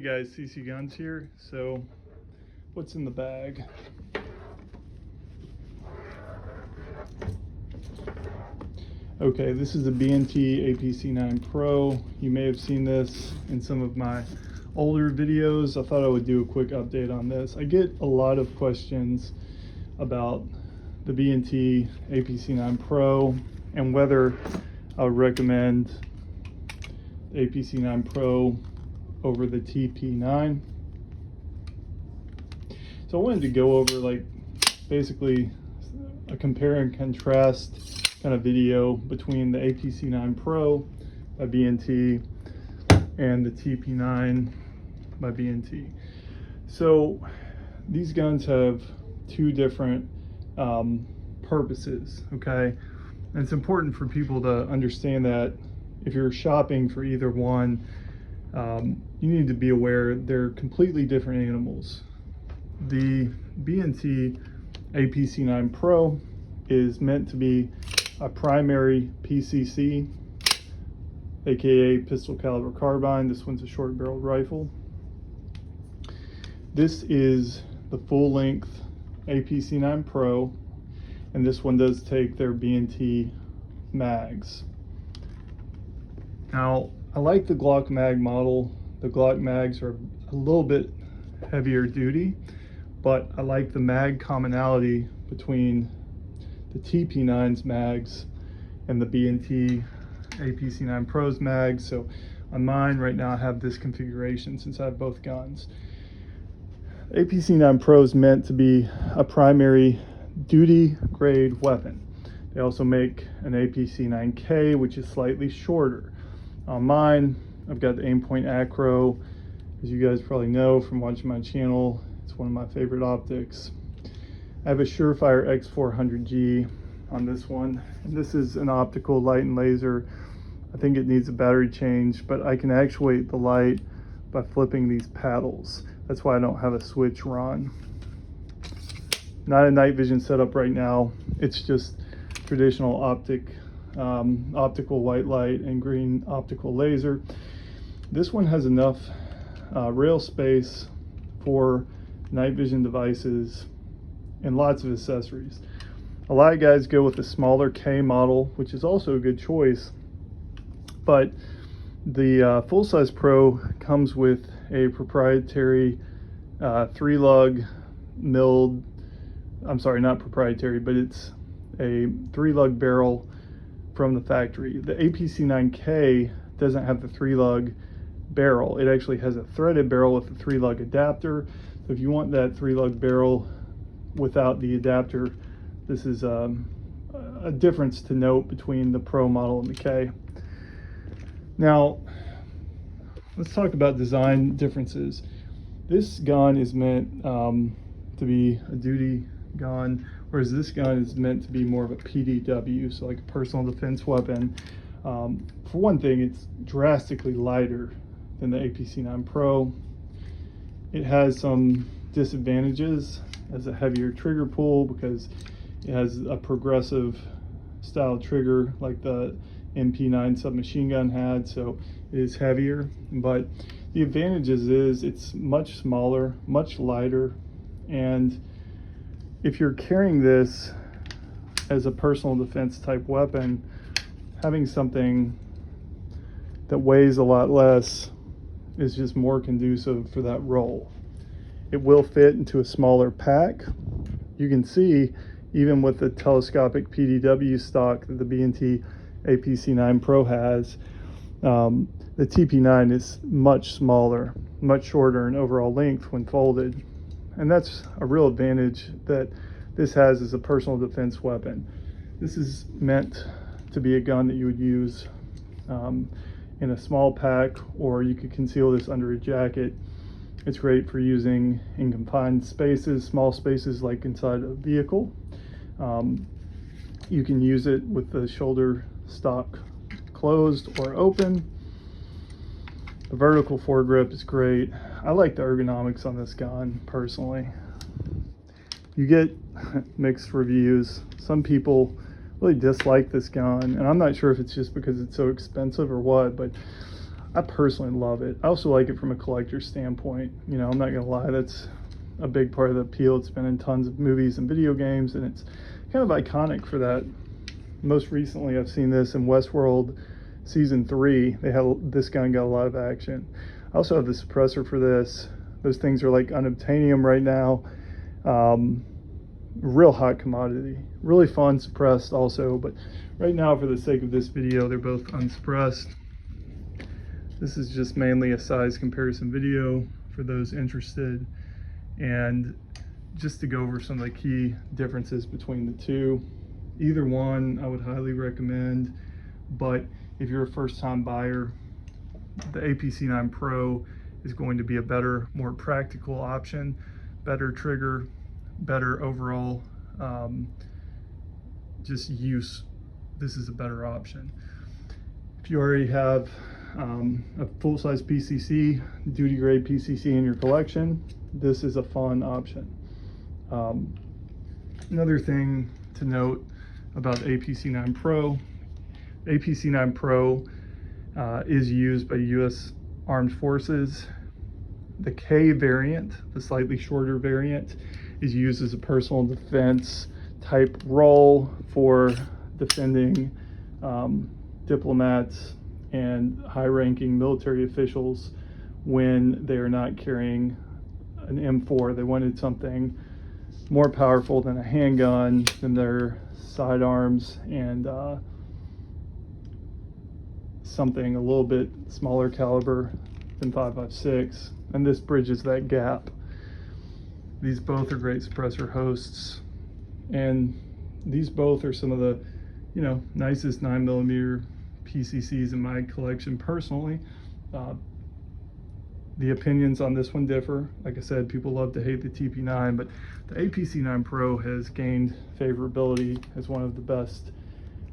guys, CC Guns here. So what's in the bag? Okay, this is the B&T APC9 Pro. You may have seen this in some of my older videos. I thought I would do a quick update on this. I get a lot of questions about the B&T APC9 Pro and whether I would recommend the APC9 Pro over the TP9. So I wanted to go over basically a compare and contrast kind of video between the APC9 Pro by B&T and the TP9 by B&T. So these guns have two different purposes, okay? And it's important for people to understand that if you're shopping for either one, you need to be aware they're completely different animals. The B&T APC9 Pro is meant to be a primary PCC, aka pistol caliber carbine. This one's a short barreled rifle. This is the full length APC9 Pro, and this one does take their B&T mags. Now, I like the Glock mag model. The Glock mags are a little bit heavier duty, but I like the mag commonality between the TP9's mags and the B&T APC9 Pro's mags. So on mine right now I have this configuration since I have both guns. APC9 Pro is meant to be a primary duty grade weapon. They also make an APC9K, which is slightly shorter. On mine, I've got the Aimpoint Acro. As you guys probably know from watching my channel, it's one of my favorite optics. I have a Surefire X400G on this one, and this is an optical light and laser. I think it needs a battery change, but I can actuate the light by flipping these paddles. That's why I don't have a switch run. Not a night vision setup right now. It's just traditional optical white light and green optical laser. This one has enough rail space for night vision devices and lots of accessories. A lot of guys go with the smaller K model, which is also a good choice, but the full-size Pro comes with a proprietary 3-lug milled, I'm sorry, not proprietary, but it's a 3-lug barrel from the factory. The APC9K doesn't have the 3-lug barrel. It actually has a threaded barrel with a 3-lug adapter. So if you want that 3-lug barrel without the adapter, this is a difference to note between the Pro model and the K. Now, let's talk about design differences. This gun is meant to be a duty gun, whereas this gun is meant to be more of a PDW, so like a personal defense weapon. For one thing, it's drastically lighter than the APC9 Pro. It has some disadvantages as a heavier trigger pull because it has a progressive style trigger like the MP9 submachine gun had, so it is heavier. But the advantages is it's much smaller, much lighter, and if you're carrying this as a personal defense type weapon, having something that weighs a lot less is just more conducive for that role. It will fit into a smaller pack. You can see even with the telescopic PDW stock that the B&T APC9 Pro has, the TP9 is much smaller, much shorter in overall length when folded. And that's a real advantage that this has as a personal defense weapon. This is meant to be a gun that you would use in a small pack, or you could conceal this under a jacket. It's great for using in confined spaces, small spaces like inside a vehicle. You can use it with the shoulder stock closed or open. The vertical foregrip is great. I like the ergonomics on this gun personally. You get mixed reviews. Some people really dislike this gun, and I'm not sure if it's just because it's so expensive or what, but I personally love it. I also like it from a collector's standpoint. You know, I'm not gonna lie, that's a big part of the appeal. It's been in tons of movies and video games, and it's kind of iconic for that. Most recently, I've seen this in Westworld Season 3. This gun got a lot of action. I also have the suppressor for this. Those things are like unobtainium right now. Real hot commodity. Really fun suppressed also, but right now, for the sake of this video, they're both unsuppressed. This is just mainly a size comparison video for those interested, and just to go over some of the key differences between the two. Either one I would highly recommend, but if you're a first-time buyer, the APC9 Pro is going to be a better, more practical option, better trigger, better overall just use. This is a better option. If you already have a full-size PCC, duty grade PCC in your collection, this is a fun option. Another thing to note about the APC9 Pro, APC9 Pro is used by U.S. Armed Forces. The K variant, the slightly shorter variant, is used as a personal defense type role for defending diplomats and high-ranking military officials when they are not carrying an M4. They wanted something more powerful than a handgun, than their sidearms, and something a little bit smaller caliber than 5.56, and this bridges that gap. These both are great suppressor hosts, and these both are some of the, you know, nicest 9mm PCCs in my collection personally. The opinions on this one differ. Like I said, people love to hate the TP9, but the APC9 Pro has gained favorability as one of the best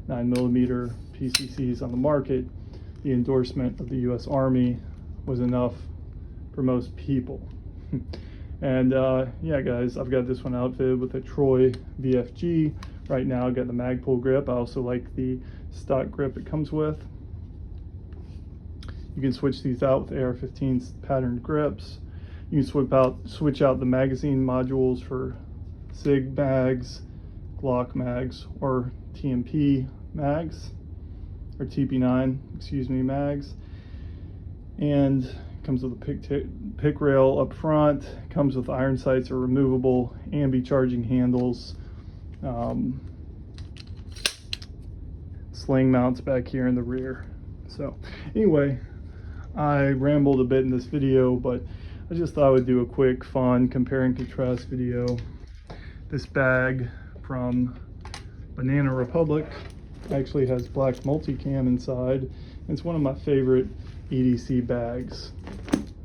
9mm PCCs on the market. The endorsement of the U.S. Army was enough for most people. And yeah, guys, I've got this one outfitted with a Troy VFG. Right now, I've got the Magpul grip. I also like the stock grip it comes with. You can switch these out with AR-15's patterned grips. You can switch out the magazine modules for SIG mags, Glock mags, or TMP mags, or TP9, excuse me, mags. And comes with a pick rail up front. Comes with iron sights or removable ambi charging handles. Sling mounts back here in the rear. So anyway, I rambled a bit in this video, but I just thought I would do a quick fun compare and contrast video. This bag from Banana Republic actually has black multicam inside. It's one of my favorite EDC bags,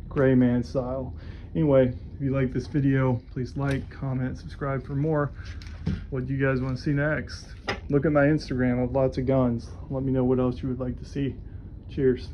gray man style. Anyway, if you like this video, please like, comment, subscribe for more. What do you guys want to see next? Look at my Instagram. I have lots of guns. Let me know what else you would like to see. Cheers.